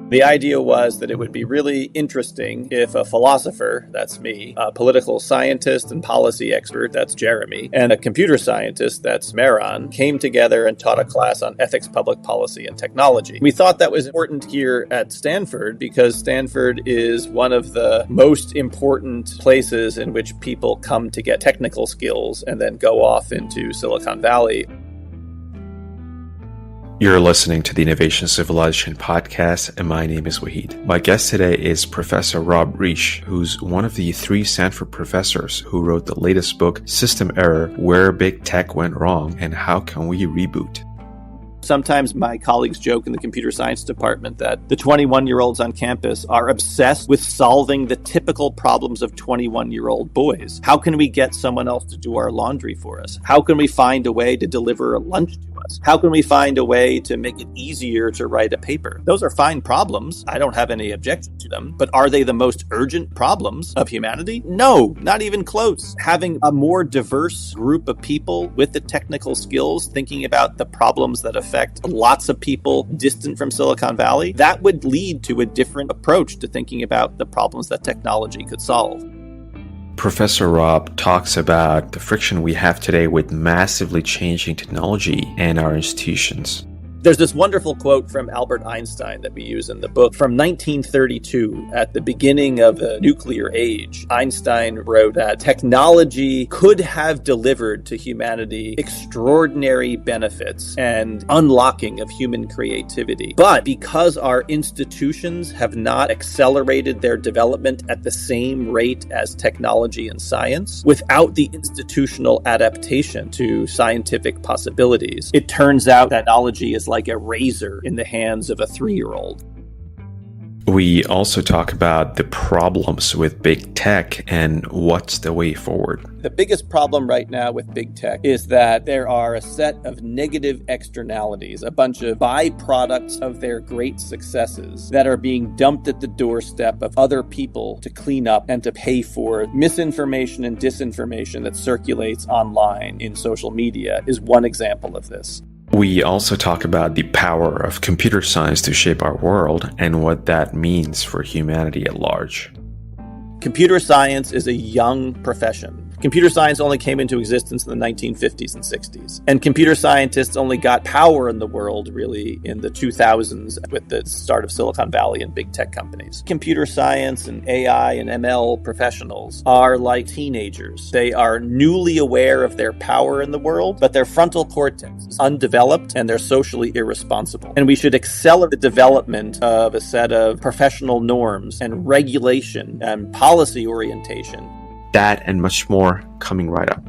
The idea was that it would be really interesting if a philosopher, that's me, a political scientist and policy expert, that's Jeremy, and a computer scientist, that's Mehran, came together and taught a class on ethics, public policy, and technology. We thought that was important here at Stanford because Stanford is one of the most important places in which people come to get technical skills and then go off into Silicon Valley. You're listening to the Innovation Civilization podcast, and my name is Waheed. My guest today is Professor Rob Reich, who's one of the 3 Stanford professors who wrote the latest book, System Error: Where Big Tech Went Wrong and How Can We Reboot? Sometimes my colleagues joke in the computer science department that the 21-year-olds on campus are obsessed with solving the typical problems of 21-year-old boys. How can we get someone else to do our laundry for us? How can we find a way to deliver a lunch to us? How can we find a way to make it easier to write a paper? Those are fine problems. I don't have any objection to them. But are they the most urgent problems of humanity? No, not even close. Having a more diverse group of people with the technical skills thinking about the problems that affect lots of people distant from Silicon Valley, that would lead to a different approach to thinking about the problems that technology could solve. Professor Rob talks about the friction we have today with massively changing technology and our institutions. There's this wonderful quote from Albert Einstein that we use in the book from 1932. At the beginning of the nuclear age, Einstein wrote that technology could have delivered to humanity extraordinary benefits and unlocking of human creativity. But because our institutions have not accelerated their development at the same rate as technology and science, without the institutional adaptation to scientific possibilities, it turns out that technology is like a razor in the hands of a 3-year-old. We also talk about the problems with big tech and what's the way forward. The biggest problem right now with big tech is that there are a set of negative externalities, a bunch of byproducts of their great successes that are being dumped at the doorstep of other people to clean up and to pay for. Misinformation and disinformation that circulates online in social media is one example of this. We also talk about the power of computer science to shape our world and what that means for humanity at large. Computer science is a young profession. Computer science only came into existence in the 1950s and 60s. And computer scientists only got power in the world, really, in the 2000s with the start of Silicon Valley and big tech companies. Computer science and AI and ML professionals are like teenagers. They are newly aware of their power in the world, but their frontal cortex is undeveloped and they're socially irresponsible. And we should accelerate the development of a set of professional norms and regulation and policy orientation. That and much more coming right up.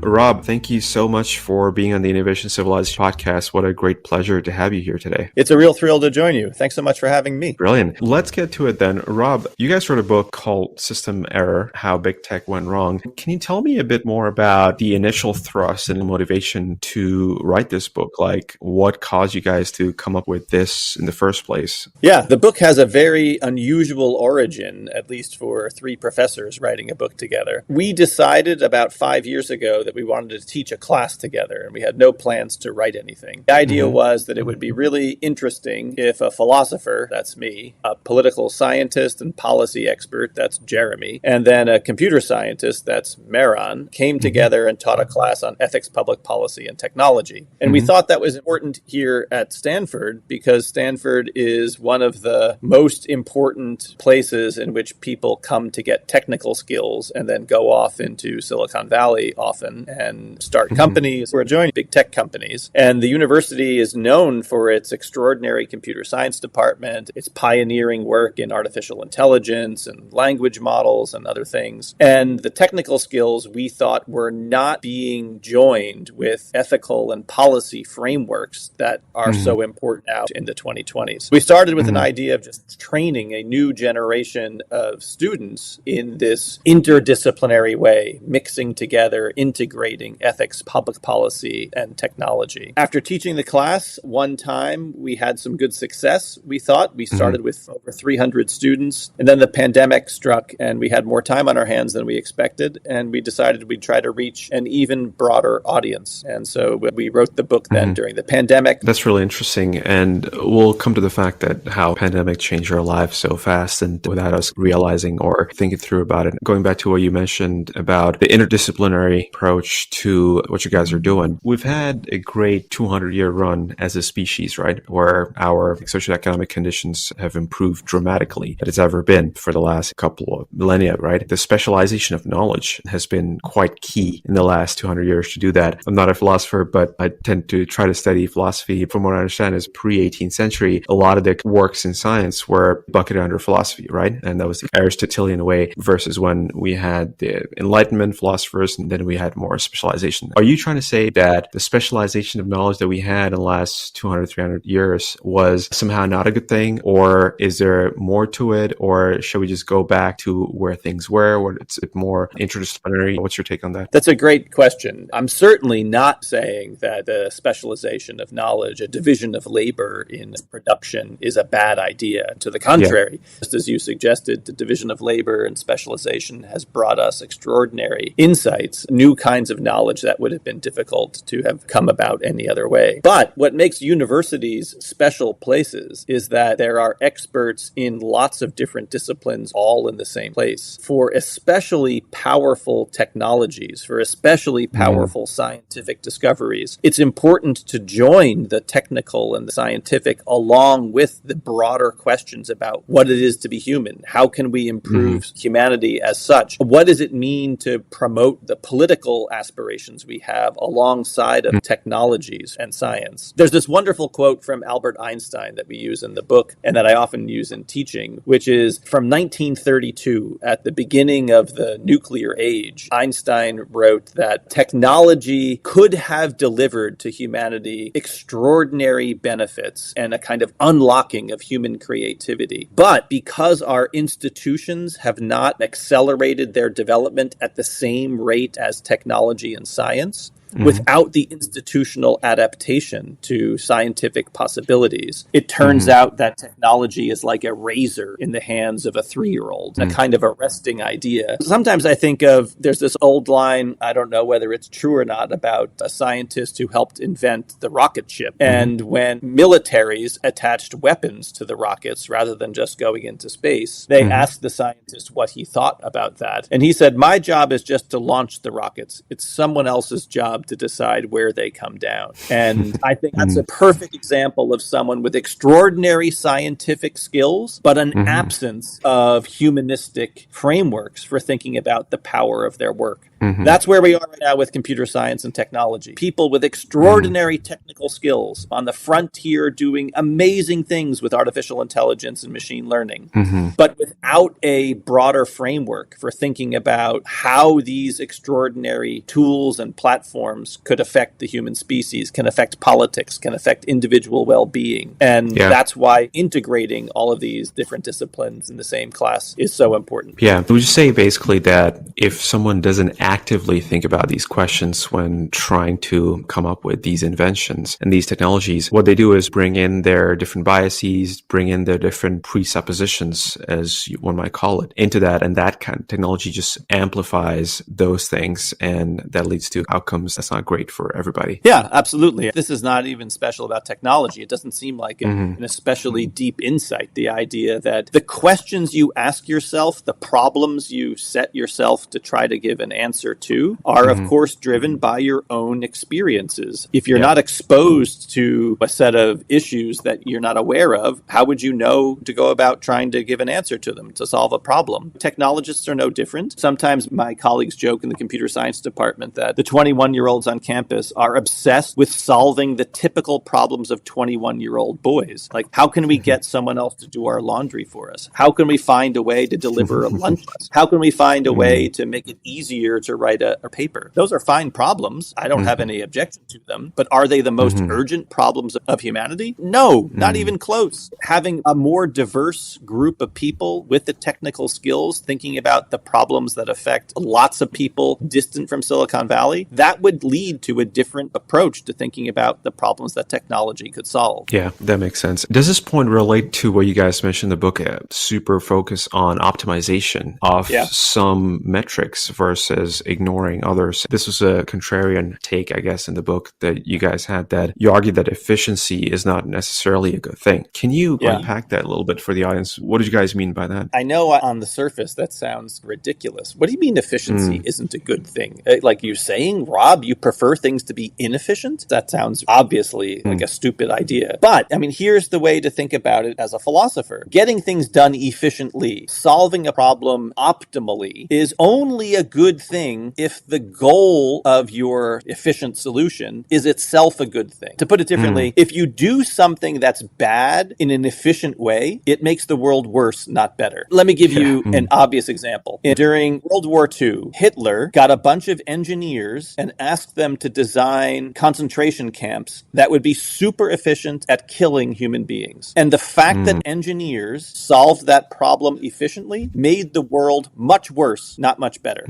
Rob, thank you so much for being on the Innovation Civilization podcast. What a great pleasure to have you here today. It's a real thrill to join you. Thanks so much for having me. Brilliant. Let's get to it then. Rob, you guys wrote a book called System Error: How Big Tech Went Wrong. Can you tell me a bit more about the initial thrust and motivation to write this book? Like, what caused you guys to come up with this in the first place? Yeah, the book has a very unusual origin, at least for 3 professors writing a book together. We decided about 5 years ago that we wanted to teach a class together, and we had no plans to write anything. The idea was that it would be really interesting if a philosopher, that's me, a political scientist and policy expert, that's Jeremy, and then a computer scientist, that's Mehran, came together and taught a class on ethics, public policy, and technology. And we thought that was important here at Stanford because Stanford is one of the most important places in which people come to get technical skills and then go off into Silicon Valley often and start companies or join big tech companies. And the university is known for its extraordinary computer science department, its pioneering work in artificial intelligence and language models and other things. And the technical skills we thought were not being joined with ethical and policy frameworks that are so important now in the 2020s. We started with an idea of just training a new generation of students in this interdisciplinary way, mixing together, integrating integrating ethics, public policy, and technology. After teaching the class one time, we had some good success, we thought. We started with over 300 students, and then the pandemic struck, and we had more time on our hands than we expected, and we decided we'd try to reach an even broader audience. And so we wrote the book then during the pandemic. That's really interesting. And we'll come to the fact that how pandemic changed our lives so fast and without us realizing or thinking through about it. Going back to what you mentioned about the interdisciplinary approach to what you guys are doing, we've had a great 200-year run as a species, right? Where our socioeconomic conditions have improved dramatically that it's ever been for the last couple of millennia, right? The specialization of knowledge has been quite key in the last 200 years to do that. I'm not a philosopher, but I tend to try to study philosophy. From what I understand is pre-18th century, a lot of the works in science were bucketed under philosophy, right? And that was the Aristotelian way versus when we had the Enlightenment philosophers and then we had more specialization. Are you trying to say that the specialization of knowledge that we had in the last 200, 300 years was somehow not a good thing? Or is there more to it? Or should we just go back to where things were, where it's more interdisciplinary? What's your take on that? That's a great question. I'm certainly not saying that the specialization of knowledge, a division of labor in production, is a bad idea. To the contrary, just as you suggested, the division of labor and specialization has brought us extraordinary insights, new kinds of knowledge that would have been difficult to have come about any other way. But what makes universities special places is that there are experts in lots of different disciplines all in the same place. For especially powerful technologies, for especially powerful scientific discoveries, it's important to join the technical and the scientific along with the broader questions about what it is to be human. How can we improve humanity as such? What does it mean to promote the political aspirations we have alongside of technologies and science? There's this wonderful quote from Albert Einstein that we use in the book and that I often use in teaching, which is from 1932, at the beginning of the nuclear age. Einstein wrote that technology could have delivered to humanity extraordinary benefits and a kind of unlocking of human creativity. But because our institutions have not accelerated their development at the same rate as technology and science, without the institutional adaptation to scientific possibilities, it turns out that technology is like a razor in the hands of a 3-year-old, a kind of arresting idea. Sometimes I think of, there's this old line, I don't know whether it's true or not, about a scientist who helped invent the rocket ship. And when militaries attached weapons to the rockets rather than just going into space, they asked the scientist what he thought about that. And he said, my job is just to launch the rockets. It's someone else's job to decide where they come down. And I think that's a perfect example of someone with extraordinary scientific skills, but an absence of humanistic frameworks for thinking about the power of their work. That's where we are right now with computer science and technology. People with extraordinary technical skills on the frontier doing amazing things with artificial intelligence and machine learning, but without a broader framework for thinking about how these extraordinary tools and platforms could affect the human species, can affect politics, can affect individual well-being. And that's why integrating all of these different disciplines in the same class is so important. Yeah. Would you say basically that if someone doesn't actively think about these questions when trying to come up with these inventions and these technologies, what they do is bring in their different biases, bring in their different presuppositions, as one might call it, into that, and that kind of technology just amplifies those things, and that leads to outcomes that's not great for everybody. Yeah, absolutely. This is not even special about technology. It doesn't seem like an especially deep insight, the idea that the questions you ask yourself, the problems you set yourself to try to give an answer to are, of course, driven by your own experiences. If you're not exposed to a set of issues that you're not aware of, how would you know to go about trying to give an answer to them, to solve a problem? Technologists are no different. Sometimes my colleagues joke in the computer science department that the 21-year-old 21-year-olds on campus are obsessed with solving the typical problems of 21-year-old boys. Like, how can we get someone else to do our laundry for us? How can we find a way to deliver a lunch? How can we find a way to make it easier to write a paper? Those are fine problems. I don't have any objection to them. But are they the most urgent problems of humanity? No, not even close. Having a more diverse group of people with the technical skills thinking about the problems that affect lots of people distant from Silicon Valley, that would lead to a different approach to thinking about the problems that technology could solve. Yeah, that makes sense. Does this point relate to what you guys mentioned in the book, super focus on optimization of some metrics versus ignoring others? This was a contrarian take, I guess, in the book that you guys had, that you argue that efficiency is not necessarily a good thing. Can you unpack that a little bit for the audience? What did you guys mean by that? I know on the surface that sounds ridiculous. What do you mean efficiency isn't a good thing? Like you're saying, Rob, you prefer things to be inefficient? That sounds obviously like a stupid idea. But, I mean, here's the way to think about it as a philosopher. Getting things done efficiently, solving a problem optimally is only a good thing if the goal of your efficient solution is itself a good thing. To put it differently, if you do something that's bad in an efficient way, it makes the world worse, not better. Let me give you an obvious example. During World War II, Hitler got a bunch of engineers and asked them to design concentration camps that would be super efficient at killing human beings. And the fact that engineers solved that problem efficiently made the world much worse, not much better.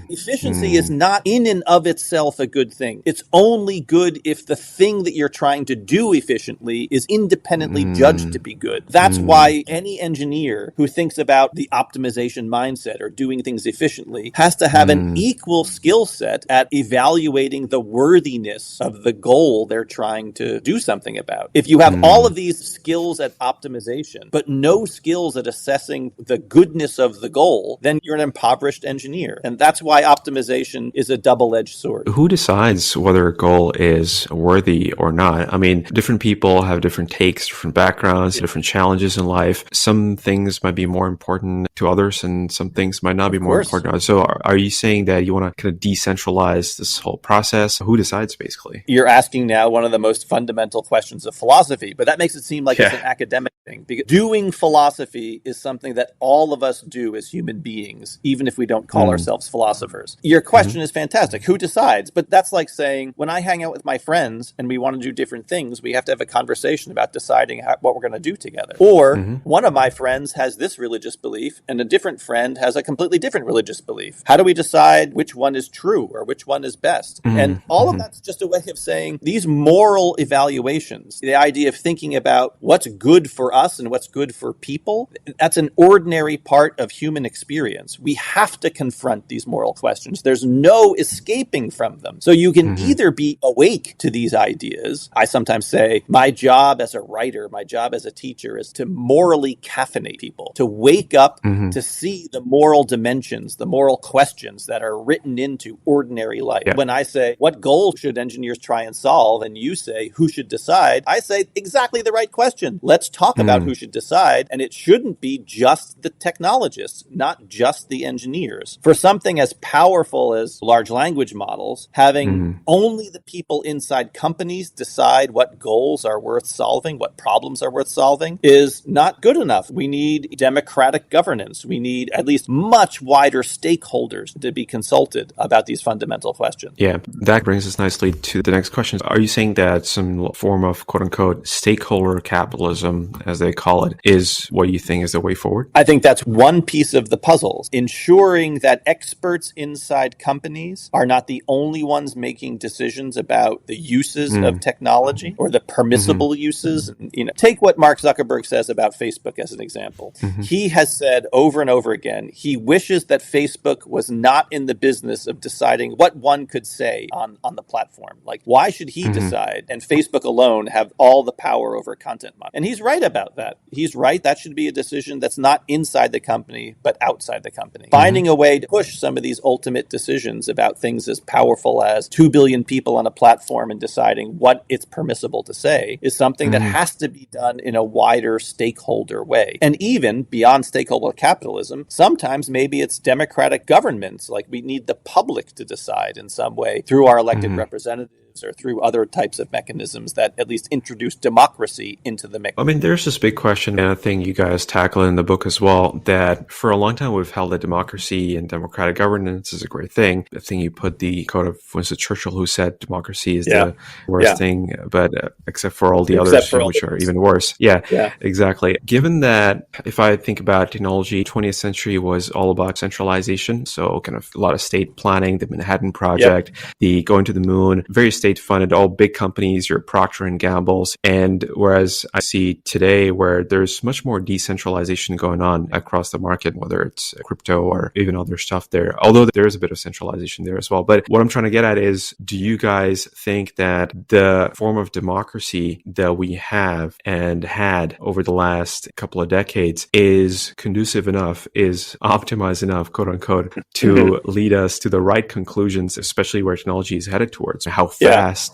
Efficiency is not in and of itself a good thing. It's only good if the thing that you're trying to do efficiently is independently judged to be good. That's why any engineer who thinks about the optimization mindset or doing things efficiently has to have an equal skill set at evaluating the worthiness of the goal they're trying to do something about. If you have all of these skills at optimization, but no skills at assessing the goodness of the goal, then you're an impoverished engineer. And that's why optimization is a double-edged sword. Who decides whether a goal is worthy or not? I mean, different people have different takes, different backgrounds, different challenges in life. Some things might be more important to others and some things might not be more important to others. So are you saying that you want to kind of decentralize this whole process? Who decides, basically? You're asking now one of the most fundamental questions of philosophy, but that makes it seem like it's an academic thing. Because doing philosophy is something that all of us do as human beings, even if we don't call ourselves philosophers. Your question is fantastic. Who decides? But that's like saying, when I hang out with my friends and we want to do different things, we have to have a conversation about deciding what we're going to do together. Or one of my friends has this religious belief and a different friend has a completely different religious belief. How do we decide which one is true or which one is best? And all of that's just a way of saying these moral evaluations, the idea of thinking about what's good for us and what's good for people, that's an ordinary part of human experience. We have to confront these moral questions. There's no escaping from them. So you can either be awake to these ideas. I sometimes say my job as a writer, my job as a teacher is to morally caffeinate people, to wake up to see the moral dimensions, the moral questions that are written into ordinary life. When I say, what goals should engineers try and solve? And you say, who should decide? I say exactly the right question. Let's talk about who should decide. And it shouldn't be just the technologists, not just the engineers. For something as powerful as large language models, having only the people inside companies decide what goals are worth solving, what problems are worth solving, is not good enough. We need democratic governance. We need at least much wider stakeholders to be consulted about these fundamental questions. Yeah, that brings us nicely to the next question. Are you saying that some form of quote-unquote stakeholder capitalism, as they call it, is what you think is the way forward? I think that's one piece of the puzzle. Ensuring that experts inside companies are not the only ones making decisions about the uses of technology or the permissible uses. Take what Mark Zuckerberg says about Facebook as an example. He has said over and over again, he wishes that Facebook was not in the business of deciding what one could say on the platform. Like, why should he decide and Facebook alone have all the power over content? And he's right about that. He's right. That should be a decision that's not inside the company, but outside the company. Finding a way to push some of these ultimate decisions about things as powerful as 2 billion people on a platform and deciding what it's permissible to say is something that has to be done in a wider stakeholder way. And even beyond stakeholder capitalism, sometimes maybe it's democratic governments. Like, we need the public to decide in some some way through our elected representatives or through other types of mechanisms that at least introduce democracy into the mix. I mean, there's this big question, and I think you guys tackle in the book as well, that for a long time we've held that democracy and democratic governance is a great thing. I think you put the quote of Winston Churchill, who said democracy is the worst thing, but except for all the others, which are even worse. Yeah, exactly. Given that, if I think about technology, 20th century was all about centralization, so kind of a lot of state planning, the Manhattan Project, the going to the moon, very state funded, all big companies, your Procter and Gamble's. And whereas I see today where there's much more decentralization going on across the market, whether it's crypto or even other stuff there, although there is a bit of centralization there as well. But what I'm trying to get at is, do you guys think that the form of democracy that we have and had over the last couple of decades is conducive enough, is optimized enough, quote unquote, to lead us to the right conclusions, especially where technology is headed towards, how fast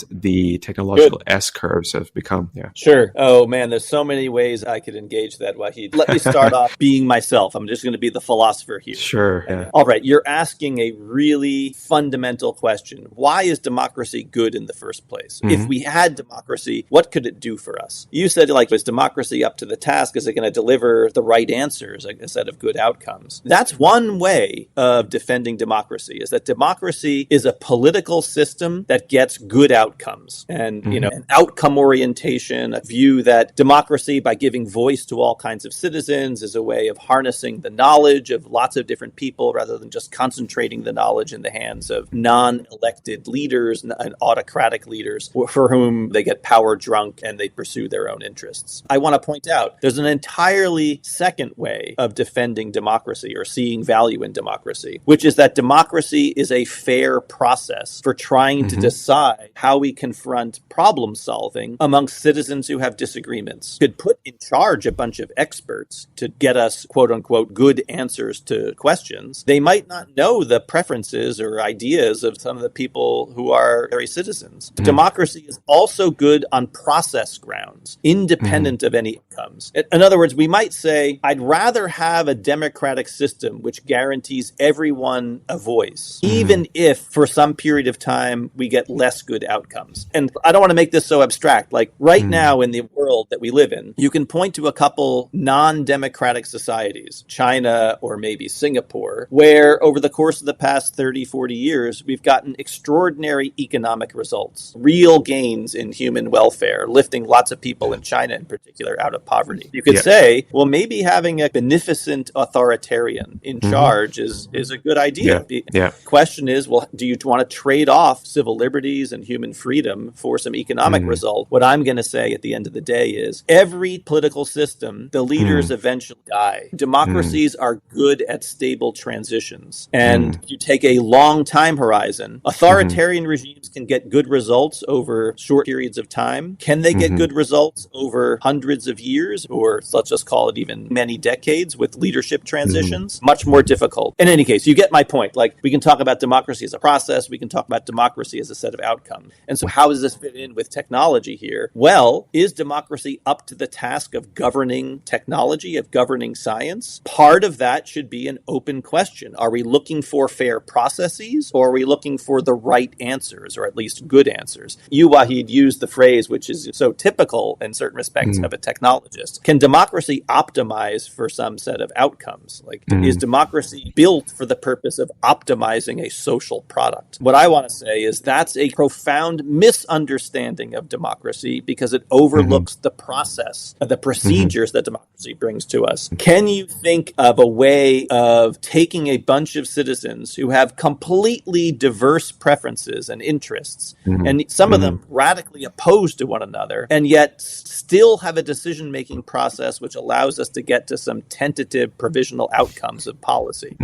the technological S-curves have become? Sure. Oh man, there's so many ways I could engage that, Waheed. Let me start off being myself. I'm just going to be the philosopher here. Sure. Yeah. All right. You're asking a really fundamental question. Why is democracy good in the first place? If we had democracy, what could it do for us? You said, like, was democracy up to the task? Is it going to deliver the right answers, like a set of good outcomes? That's one way of defending democracy, is that democracy is a political system that gets good outcomes. And, an outcome orientation, a view that democracy, by giving voice to all kinds of citizens, is a way of harnessing the knowledge of lots of different people rather than just concentrating the knowledge in the hands of non-elected leaders and autocratic leaders for whom they get power drunk and they pursue their own interests. I want to point out there's an entirely second way of defending democracy or seeing value in democracy, which is that democracy is a fair process for trying to decide how we confront problem solving amongst citizens who have disagreements. Could put in charge a bunch of experts to get us, quote unquote, good answers to questions. They might not know the preferences or ideas of some of the people who are very citizens. Democracy is also good on process grounds, independent of any outcomes. In other words, we might say, I'd rather have a democratic system which guarantees everyone a voice, even if for some period of time we get less good outcomes. And I don't want to make this so abstract. Like right now in the world that we live in, you can point to a couple non-democratic societies, China or maybe Singapore, where over the course of the past 30, 40 years, we've gotten extraordinary economic results, real gains in human welfare, lifting lots of people in China in particular out of poverty. You could say, well, maybe having a beneficent authoritarian in charge is a good idea. The question is, well, do you want to trade off civil liberties and human freedom for some economic result? What I'm going to say at the end of the day is every political system, the leaders eventually die. Democracies are good at stable transitions. And you take a long time horizon. Authoritarian regimes can get good results over short periods of time. Can they get good results over hundreds of years, or let's just call it even many decades with leadership transitions? Much more difficult. In any case, you get my point. Like, we can talk about democracy as a process. We can talk about democracy as a set of outcomes. And so how does this fit in with technology here? Well, is democracy up to the task of governing technology, of governing science? Part of that should be an open question. Are we looking for fair processes, or are we looking for the right answers, or at least good answers? You, Waheed, used the phrase, which is so typical in certain respects of a technologist. Can democracy optimize for some set of outcomes? Like, is democracy built for the purpose of optimizing a social product? What I want to say is that's a profound misunderstanding of democracy because it overlooks the process, the procedures that democracy brings to us. Can you think of a way of taking a bunch of citizens who have completely diverse preferences and interests, and some of them radically opposed to one another, and yet still have a decision-making process which allows us to get to some tentative provisional outcomes of policy?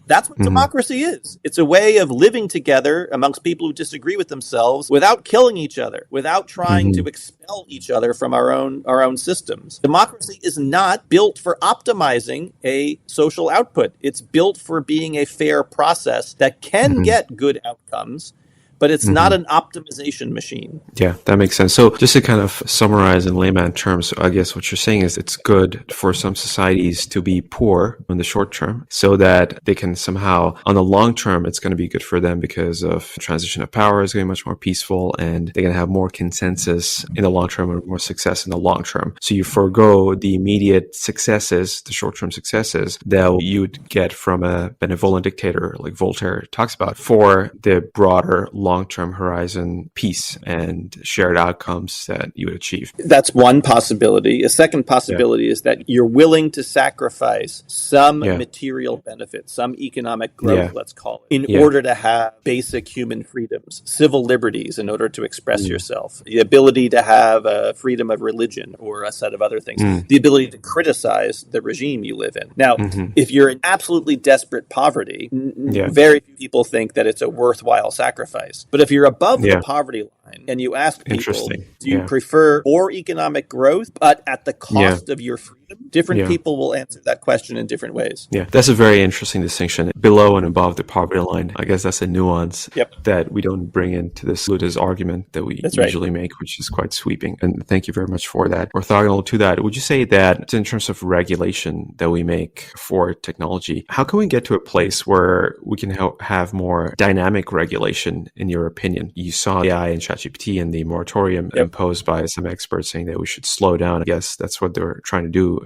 That's what democracy is. It's a way of living together amongst people who disagree with themselves without killing each other, without trying to expel each other from our own systems. Democracy is not built for optimizing a social output. It's built for being a fair process that can get good outcomes, but it's not an optimization machine. Yeah, that makes sense. So just to kind of summarize in layman terms, I guess what you're saying is it's good for some societies to be poor in the short term so that they can somehow, on the long term, it's going to be good for them because of transition of power is going to be much more peaceful and they're going to have more consensus in the long term or more success in the long term. So you forego the immediate successes, the short-term successes that you would get from a benevolent dictator like Voltaire talks about for the broader long-term horizon peace and shared outcomes that you would achieve. That's one possibility. A second possibility is that you're willing to sacrifice some material benefit, some economic growth, let's call it, in order to have basic human freedoms, civil liberties in order to express yourself, the ability to have a freedom of religion or a set of other things, the ability to criticize the regime you live in. Now, if you're in absolutely desperate poverty, very few people think that it's a worthwhile sacrifice. But if you're above the poverty line and you ask people, do you prefer more economic growth, but at the cost of your freedom? Different people will answer that question in different ways. Yeah, that's a very interesting distinction. Below and above the poverty line, I guess that's a nuance that we don't bring into this Luda's argument that we usually make, which is quite sweeping. And thank you very much for that. Orthogonal to that, would you say that in terms of regulation that we make for technology, how can we get to a place where we can have more dynamic regulation, in your opinion? You saw AI and ChatGPT and the moratorium imposed by some experts saying that we should slow down. I guess that's what they're trying to do.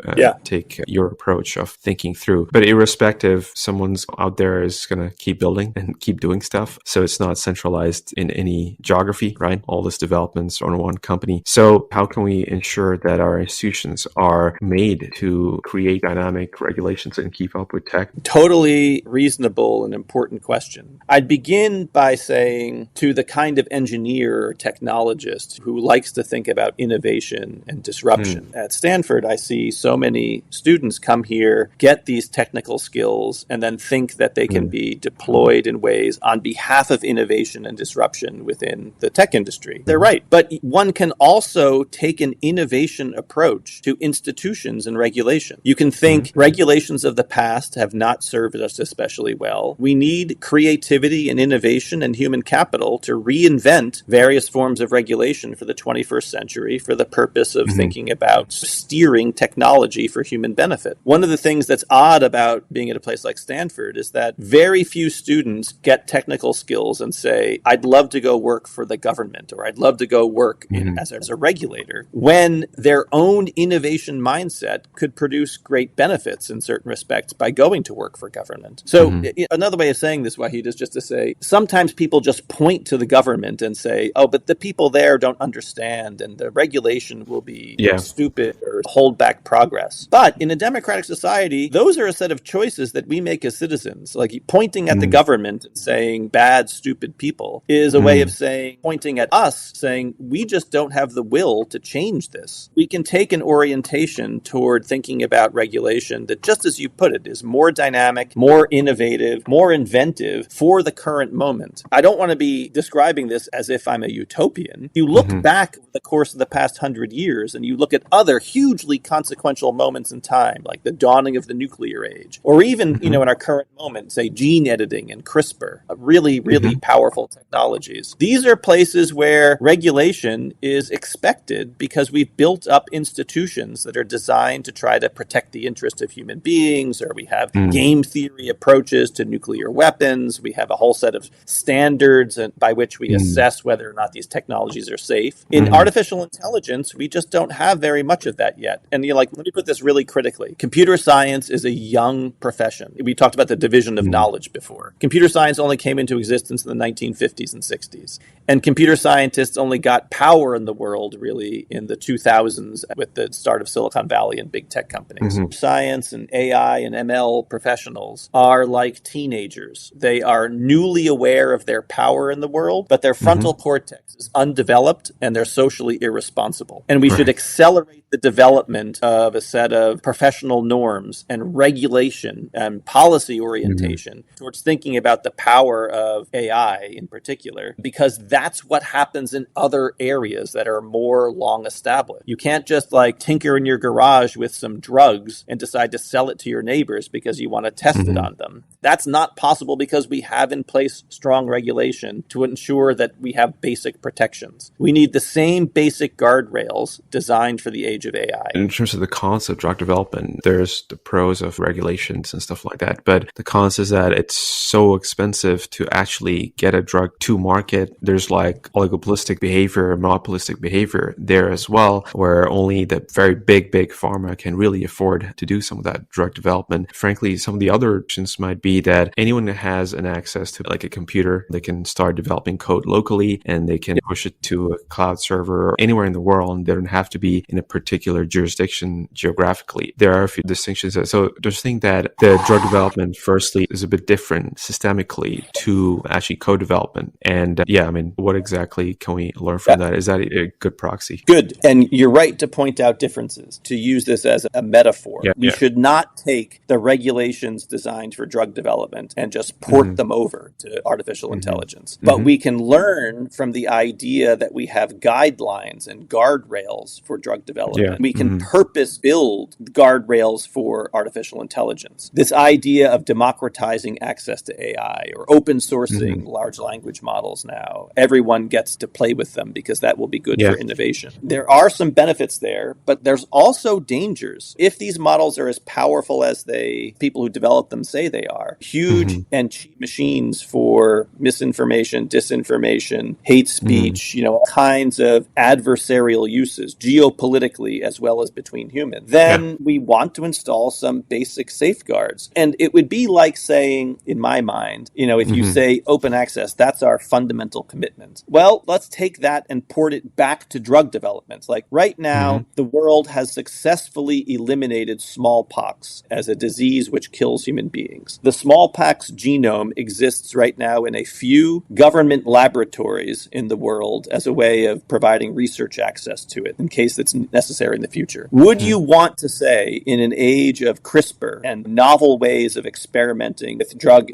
Take your approach of thinking through. But irrespective, someone's out there is going to keep building and keep doing stuff. So it's not centralized in any geography, right? All this developments on one company. So how can we ensure that our institutions are made to create dynamic regulations and keep up with tech? Totally reasonable and important question. I'd begin by saying to the kind of engineer or technologist who likes to think about innovation and disruption. At Stanford, I see so many students come here, get these technical skills, and then think that they can be deployed in ways on behalf of innovation and disruption within the tech industry. They're right. But one can also take an innovation approach to institutions and regulation. You can think regulations of the past have not served us especially well. We need creativity and innovation and human capital to reinvent various forms of regulation for the 21st century for the purpose of thinking about steering technology for human benefit. One of the things that's odd about being at a place like Stanford is that very few students get technical skills and say, I'd love to go work for the government or I'd love to go work as a regulator, when their own innovation mindset could produce great benefits in certain respects by going to work for government. So another way of saying this, Waheed, is just to say, sometimes people just point to the government and say, oh, but the people there don't understand and the regulation will be stupid or hold back progress. But in a democratic society, those are a set of choices that we make as citizens. Like pointing at the government and saying bad, stupid people is a way of saying, pointing at us, saying we just don't have the will to change this. We can take an orientation toward thinking about regulation that, just as you put it, is more dynamic, more innovative, more inventive for the current moment. I don't want to be describing this as if I'm a utopian. You look back over the course of the past 100 years and you look at other hugely consequential moments in time, like the dawning of the nuclear age, or even, in our current moment, say gene editing and CRISPR, really, really powerful technologies. These are places where regulation is expected because we've built up institutions that are designed to try to protect the interest of human beings, or we have game theory approaches to nuclear weapons. We have a whole set of standards by which we assess whether or not these technologies are safe. In artificial intelligence, we just don't have very much of that yet. And let me put this really critically. Computer science is a young profession. We talked about the division of knowledge before. Computer science only came into existence in the 1950s and 60s. And computer scientists only got power in the world, really, in the 2000s with the start of Silicon Valley and big tech companies. Science and AI and ML professionals are like teenagers. They are newly aware of their power in the world, but their frontal cortex is undeveloped and they're socially irresponsible. And we should accelerate the development of of a set of professional norms and regulation and policy orientation towards thinking about the power of AI in particular, because that's what happens in other areas that are more long established. You can't just like tinker in your garage with some drugs and decide to sell it to your neighbors because you want to test it on them. That's not possible because we have in place strong regulation to ensure that we have basic protections. We need the same basic guardrails designed for the age of AI. In terms of the cons of drug development, there's the pros of regulations and stuff like that. But the cons is that it's so expensive to actually get a drug to market. There's like oligopolistic behavior, monopolistic behavior there as well, where only the very big pharma can really afford to do some of that drug development. Frankly, some of the other options might be that anyone that has an access to like a computer, they can start developing code locally and they can push it to a cloud server or anywhere in the world. And they don't have to be in a particular jurisdiction geographically. There are a few distinctions. So just think that the drug development, firstly, is a bit different systemically to actually code development. And what exactly can we learn from that? Is that a good proxy? Good. And you're right to point out differences, to use this as a metaphor. We should not take the regulations designed for drug development and just port them over to artificial intelligence. But we can learn from the idea that we have guidelines and guardrails for drug development. We can purpose build guardrails for artificial intelligence. This idea of democratizing access to AI or open sourcing large language models now, everyone gets to play with them because that will be good for innovation. There are some benefits there, but there's also dangers. If these models are as powerful as people who develop them say they are, huge and cheap machines for misinformation, disinformation, hate speech, all kinds of adversarial uses, geopolitically as well as between humans, then we want to install some basic safeguards. And it would be like saying, in my mind, if you say open access, that's our fundamental commitment. Well, let's take that and port it back to drug development. Like right now, the world has successfully eliminated smallpox as a disease which kills human beings. The smallpox genome exists right now in a few government laboratories in the world as a way of providing research access to it in case it's necessary in the future. Would you want to say, in an age of CRISPR and novel ways of experimenting with drug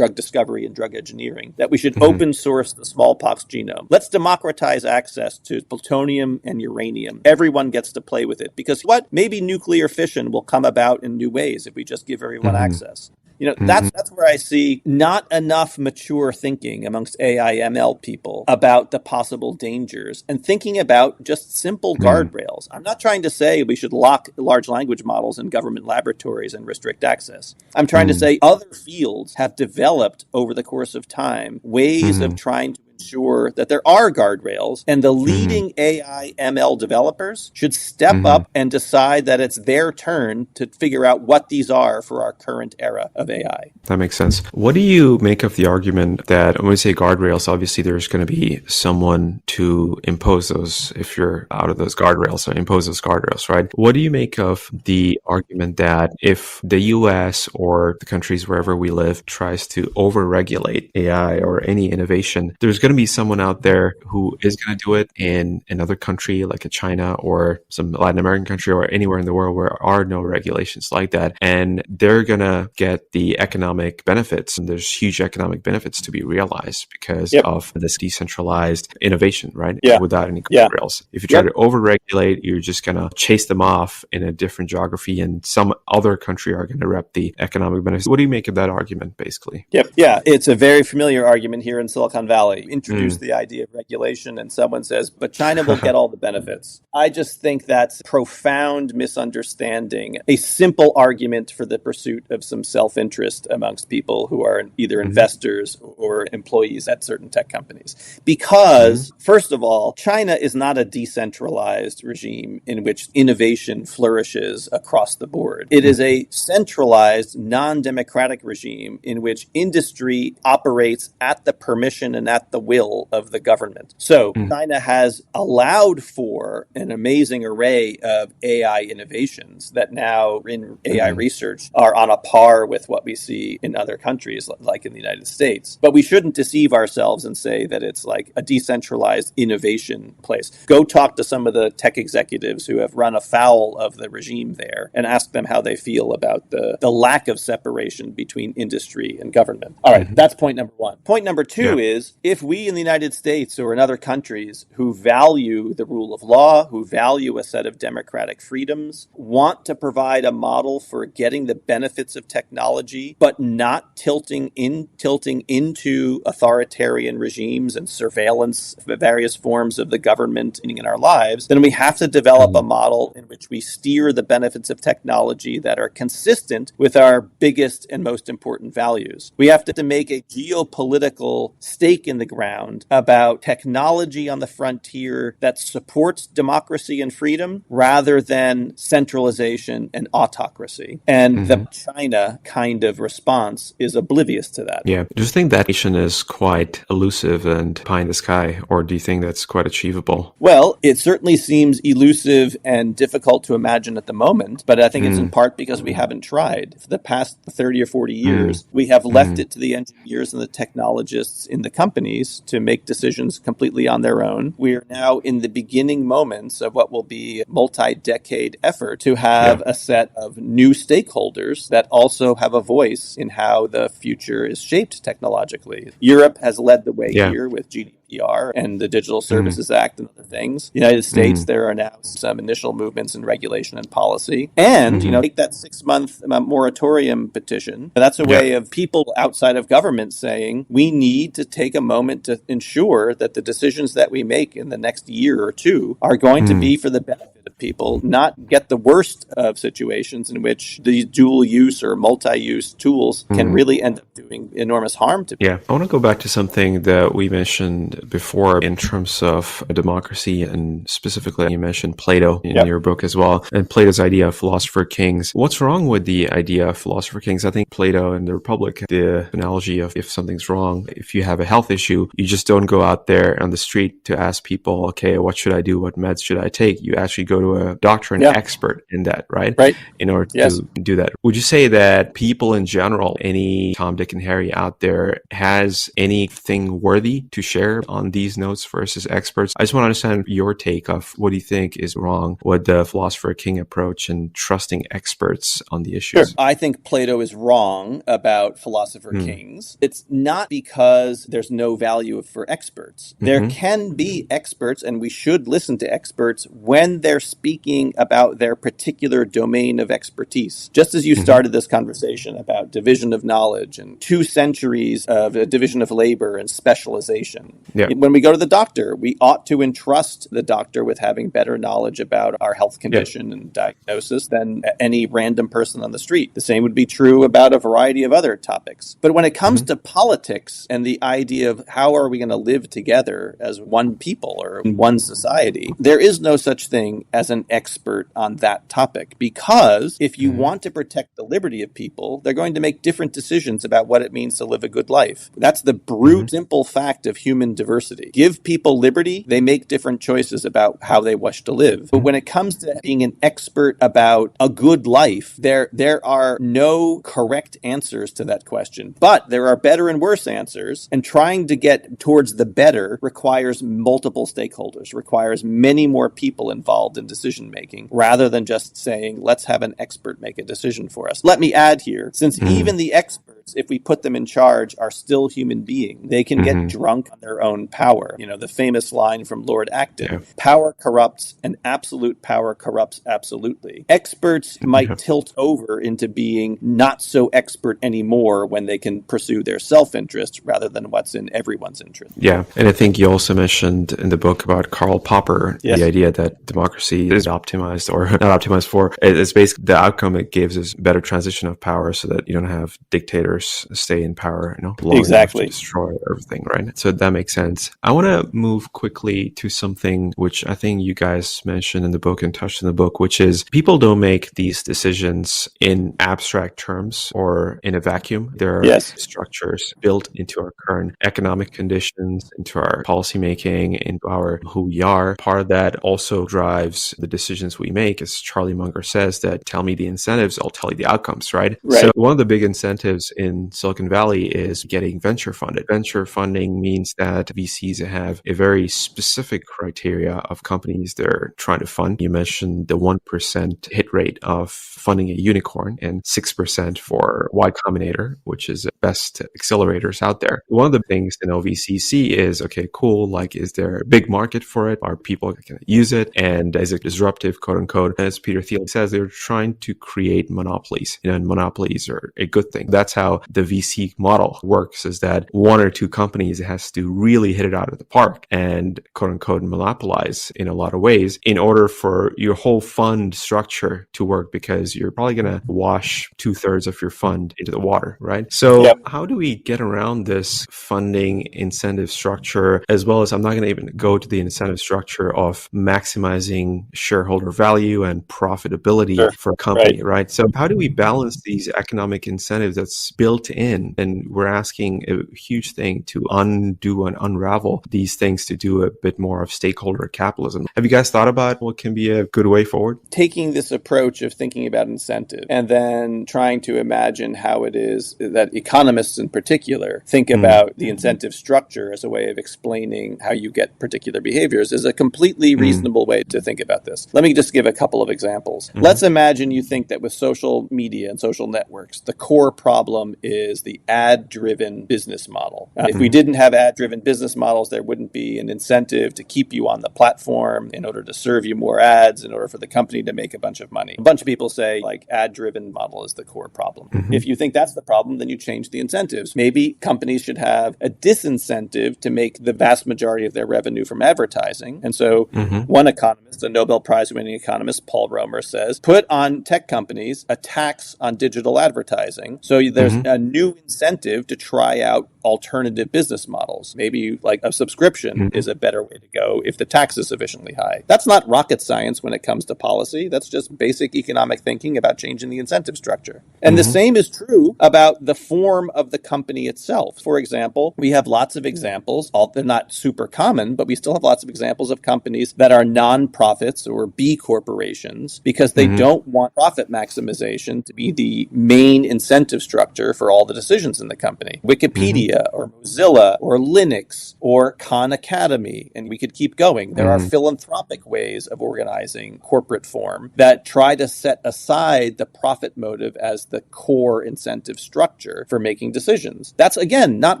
discovery and drug engineering, that we should open source the smallpox genome? Let's democratize access to plutonium and uranium. Everyone gets to play with it because maybe nuclear fission will come about in new ways if we just give everyone access. That's where I see not enough mature thinking amongst AI ML people about the possible dangers and thinking about just simple guardrails. I'm not trying to say we should lock large language models in government laboratories and restrict access. I'm trying to say other fields have developed over the course of time ways of trying to ensure that there are guardrails, and the leading AI ML developers should step up and decide that it's their turn to figure out what these are for our current era of AI. That makes sense. What do you make of the argument that when we say guardrails, obviously there's going to be someone to impose those if you're out of those guardrails, so impose those guardrails, right? What do you make of the argument that if the US or the countries wherever we live tries to over-regulate AI or any innovation, there's going to be someone out there who is going to do it in another country like a China or some Latin American country or anywhere in the world where there are no regulations like that. And they're going to get the economic benefits. And there's huge economic benefits to be realized because of this decentralized innovation, right? Without any guardrails. If you try to over-regulate, you're just going to chase them off in a different geography and some other country are going to rep the economic benefits. What do you make of that argument, basically? Yeah, it's a very familiar argument here in Silicon Valley. Introduce the idea of regulation and someone says, but China will get all the benefits. I just think that's profound misunderstanding, a simple argument for the pursuit of some self-interest amongst people who are either investors or employees at certain tech companies. Because, first of all, China is not a decentralized regime in which innovation flourishes across the board. It is a centralized, non-democratic regime in which industry operates at the permission and at the will of the government. So China has allowed for an amazing array of AI innovations that now in AI research are on a par with what we see in other countries, like in the United States. But we shouldn't deceive ourselves and say that it's like a decentralized innovation place. Go talk to some of the tech executives who have run afoul of the regime there and ask them how they feel about the lack of separation between industry and government. All right, that's point number one. Point number two is if we in the United States or in other countries who value the rule of law, who value a set of democratic freedoms, want to provide a model for getting the benefits of technology, but not tilting into authoritarian regimes and surveillance, various forms of the government in our lives, then we have to develop a model in which we steer the benefits of technology that are consistent with our biggest and most important values. We have to make a geopolitical stake in the ground about technology on the frontier that supports democracy and freedom rather than centralization and autocracy. And the China kind of response is oblivious to that. Yeah. Do you think that nation is quite elusive and pie in the sky, or do you think that's quite achievable? Well, it certainly seems elusive and difficult to imagine at the moment, but I think it's in part because we haven't tried. For the past 30 or 40 years, we have left it to the engineers and the technologists in the companies to make decisions completely on their own. We are now in the beginning moments of what will be a multi-decade effort to have a set of new stakeholders that also have a voice in how the future is shaped technologically. Europe has led the way here with GDPR and the Digital Services Act and other things. The United States, there are now some initial movements in regulation and policy. And, take that 6-month moratorium petition. That's a way of people outside of government saying we need to take a moment to ensure that the decisions that we make in the next year or two are going to be for the benefit of people, not get the worst of situations in which these dual use or multi-use tools can really end up doing enormous harm to people. Yeah, I want to go back to something that we mentioned before in terms of democracy, and specifically you mentioned Plato in your book as well, and Plato's idea of philosopher kings. What's wrong with the idea of philosopher kings? I think Plato and the Republic, the analogy of if something's wrong, if you have a health issue, you just don't go out there on the street to ask people, okay, what should I do? What meds should I take? You actually go to a doctor and expert in that, right? In order to do that. Would you say that people in general, any Tom, Dick, and Harry out there, has anything worthy to share on these notes versus experts? I just want to understand your take of what do you think is wrong with the philosopher king approach and trusting experts on the issues? Sure. I think Plato is wrong about philosopher kings. It's not because there's no value for experts. There can be experts, and we should listen to experts when they're speaking about their particular domain of expertise. Just as you started this conversation about division of knowledge and 2 centuries of a division of labor and specialization. When we go to the doctor, we ought to entrust the doctor with having better knowledge about our health condition and diagnosis than any random person on the street. The same would be true about a variety of other topics. But when it comes to politics and the idea of how are we going to live together as one people or in one society, there is no such thing as an expert on that topic, because if you want to protect the liberty of people, they're going to make different decisions about what it means to live a good life. That's the brute, simple fact of human diversity. Give people liberty, they make different choices about how they wish to live. But when it comes to being an expert about a good life, there are no correct answers to that question. But there are better and worse answers, and trying to get towards the better requires multiple stakeholders, requires many more people involved in decision making, rather than just saying, let's have an expert make a decision for us. Let me add here, since even the experts, if we put them in charge, are still human beings, they can get drunk on their own power. The famous line from Lord Acton, power corrupts and absolute power corrupts absolutely. Experts might tilt over into being not so expert anymore when they can pursue their self-interest rather than what's in everyone's interest. Yeah, and I think you also mentioned in the book about Karl Popper, the idea that democracy is optimized, or not optimized for, it's basically the outcome it gives is better transition of power so that you don't have dictators founders stay in power, long enough to Exactly. destroy everything, right? So that makes sense. I want to move quickly to something which I think you guys mentioned in the book and touched in the book, which is people don't make these decisions in abstract terms or in a vacuum. There are Yes. structures built into our current economic conditions, into our policymaking, into our who we are. Part of that also drives the decisions we make, as Charlie Munger says, that tell me the incentives, I'll tell you the outcomes, right? So one of the big incentives in Silicon Valley is getting venture funded. Venture funding means that VCs have a very specific criteria of companies they're trying to fund. You mentioned the 1% hit rate of funding a unicorn and 6% for Y Combinator, which is the best accelerators out there. One of the things VCs see is, okay, cool, like, is there a big market for it? Are people going to use it? And is it disruptive, quote unquote? As Peter Thiel says, they're trying to create monopolies, and monopolies are a good thing. That's how the VC model works, is that one or two companies has to really hit it out of the park and, quote unquote, monopolize in a lot of ways in order for your whole fund structure to work, because you're probably going to wash 2/3 of your fund into the water, right? So how do we get around this funding incentive structure, as well as, I'm not going to even go to the incentive structure of maximizing shareholder value and profitability for a company, right? So how do we balance these economic incentives that's built in? And we're asking a huge thing to undo and unravel these things to do a bit more of stakeholder capitalism. Have you guys thought about what can be a good way forward? Taking this approach of thinking about incentive and then trying to imagine how it is that economists in particular think about the incentive structure as a way of explaining how you get particular behaviors is a completely reasonable way to think about this. Let me just give a couple of examples. Let's imagine you think that with social media and social networks, the core problem is the ad-driven business model. If we didn't have ad-driven business models, there wouldn't be an incentive to keep you on the platform in order to serve you more ads, in order for the company to make a bunch of money. A bunch of people say, like, ad-driven model is the core problem. If you think that's the problem, then you change the incentives. Maybe companies should have a disincentive to make the vast majority of their revenue from advertising. And so one economist, a Nobel Prize-winning economist, Paul Romer, says, put on tech companies a tax on digital advertising. So there's a new incentive to try out alternative business models. Maybe like a subscription is a better way to go if the tax is sufficiently high. That's not rocket science when it comes to policy. That's just basic economic thinking about changing the incentive structure. And the same is true about the form of the company itself. For example, we have lots of examples, they're not super common, but we still have lots of examples of companies that are nonprofits or B corporations because they don't want profit maximization to be the main incentive structure for all the decisions in the company. Wikipedia or Mozilla or Linux or Khan Academy, and we could keep going. There are philanthropic ways of organizing corporate form that try to set aside the profit motive as the core incentive structure for making decisions. That's, again, not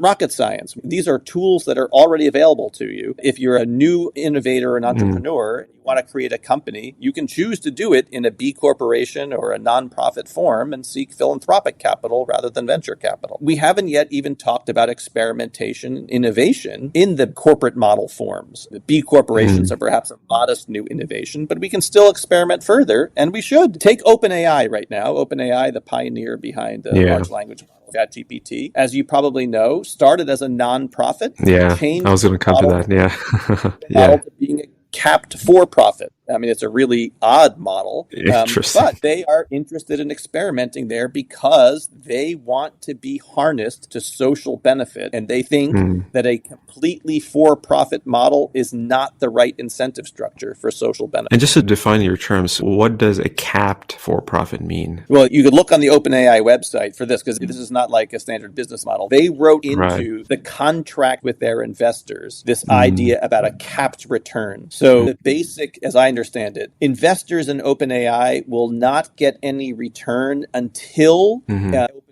rocket science. These are tools that are already available to you. If you're a new innovator and entrepreneur, you want to create a company, you can choose to do it in a B corporation or a nonprofit form and seek philanthropic capital rather than venture capital. We haven't yet even talked about experimentation and innovation in the corporate model forms. The B corporations are perhaps a modest new innovation, but we can still experiment further, and we should. Take OpenAI right now. OpenAI, the pioneer behind the large language model. ChatGPT, as you probably know, started as a nonprofit. I was going to come to that. Model to being a capped for-profit. I mean, it's a really odd model, but they are interested in experimenting there because they want to be harnessed to social benefit. And they think that a completely for-profit model is not the right incentive structure for social benefit. And just to define your terms, what does a capped for-profit mean? Well, you could look on the OpenAI website for this, because this is not like a standard business model. They wrote into the contract with their investors this idea about a capped return. So the basic, as I understand it, investors in OpenAI will not get any return until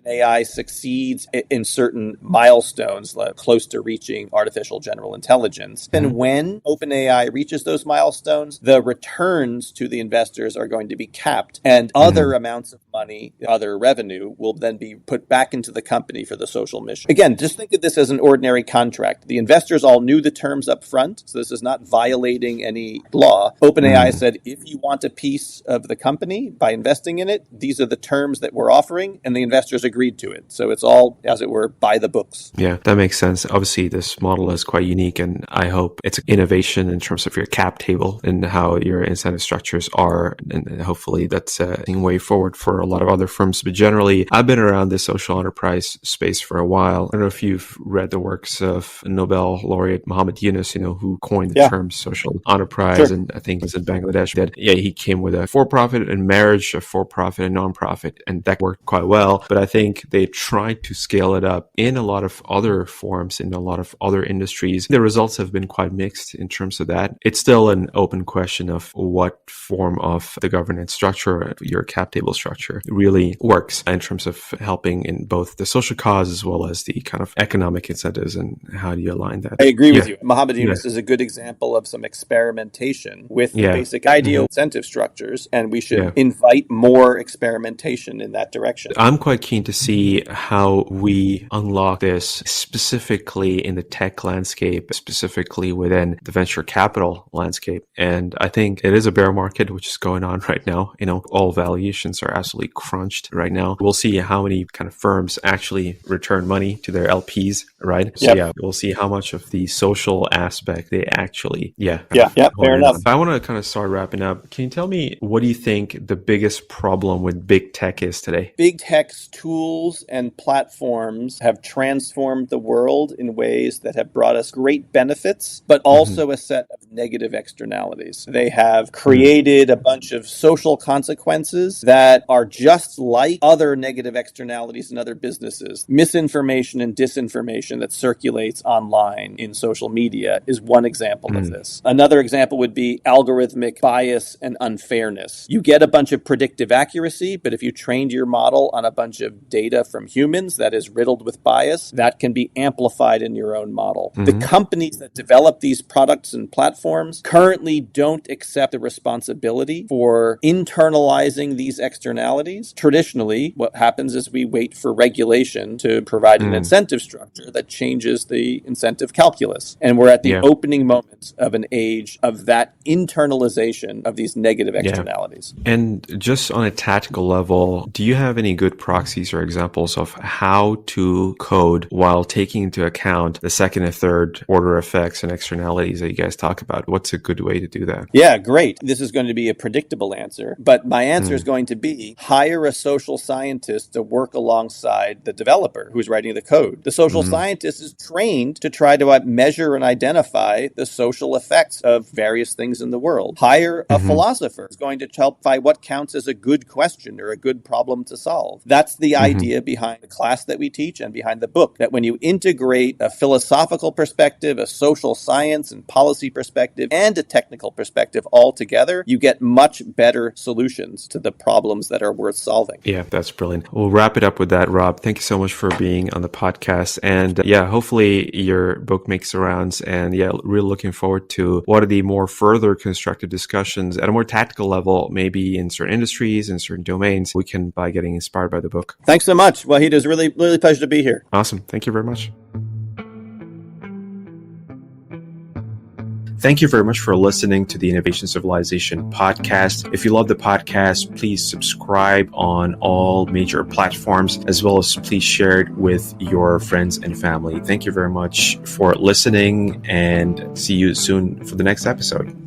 OpenAI succeeds in certain milestones, like close to reaching artificial general intelligence. And when OpenAI reaches those milestones, the returns to the investors are going to be capped, and other amounts of money, other revenue, will then be put back into the company for the social mission. Again, just think of this as an ordinary contract. The investors all knew the terms up front, so this is not violating any law. OpenAI said, if you want a piece of the company by investing in it, these are the terms that we're offering, and the investors agreed agreed to it. So it's all, as it were, by the books. Yeah, that makes sense. Obviously, this model is quite unique, and I hope it's an innovation in terms of your cap table and how your incentive structures are. And hopefully that's a way forward for a lot of other firms. But generally, I've been around the social enterprise space for a while. I don't know if you've read the works of Nobel laureate Muhammad Yunus, who coined the term social enterprise, and I think it was in Bangladesh. That he came with a for-profit and marriage of for-profit and non-profit, and that worked quite well. But I think they tried to scale it up in a lot of other forms, in a lot of other industries. The results have been quite mixed in terms of that. It's still an open question of what form of the governance structure, your cap table structure, really works in terms of helping in both the social cause as well as the kind of economic incentives, and how do you align that? I agree with you. Muhammad Yunus is a good example of some experimentation with the basic ideal incentive structures, and we should invite more experimentation in that direction. I'm quite keen to see how we unlock this specifically in the tech landscape, specifically within the venture capital landscape. And I think it is a bear market, which is going on right now. All valuations are absolutely crunched right now. We'll see how many kind of firms actually return money to their LPs, right? So we'll see how much of the social aspect they actually, fair enough. I want to kind of start wrapping up. Can you tell me, what do you think the biggest problem with big tech is today? Big tech's tools and platforms have transformed the world in ways that have brought us great benefits, but also a set of negative externalities. They have created a bunch of social consequences that are just like other negative externalities in other businesses. Misinformation and disinformation that circulates online in social media is one example of this. Another example would be algorithmic bias and unfairness. You get a bunch of predictive accuracy, but if you trained your model on a bunch of data from humans that is riddled with bias, that can be amplified in your own model. The companies that develop these products and platforms currently don't accept the responsibility for internalizing these externalities. Traditionally, what happens is we wait for regulation to provide an incentive structure that changes the incentive calculus. And we're at the opening moments of an age of that internalization of these negative externalities. And just on a tactical level, do you have any good proxies or examples of how to code while taking into account the second and third order effects and externalities that you guys talk about? What's a good way to do that? Yeah, great. This is going to be a predictable answer, but my answer is going to be hire a social scientist to work alongside the developer who's writing the code. The social scientist is trained to try to measure and identify the social effects of various things in the world. Hire a philosopher who's going to help find what counts as a good question or a good problem to solve. That's the idea behind the class that we teach and behind the book, that when you integrate a philosophical perspective, a social science and policy perspective, and a technical perspective all together, you get much better solutions to the problems that are worth solving. Yeah, that's brilliant. We'll wrap it up with that, Rob. Thank you so much for being on the podcast. And hopefully your book makes the rounds. And really looking forward to what are the more further constructive discussions at a more tactical level, maybe in certain industries, in certain domains, we can by getting inspired by the book. Thanks so much, Waheed. It was really, really a pleasure to be here. Awesome. Thank you very much. Thank you very much for listening to the Innovation Civilization podcast. If you love the podcast, please subscribe on all major platforms, as well as please share it with your friends and family. Thank you very much for listening, and see you soon for the next episode.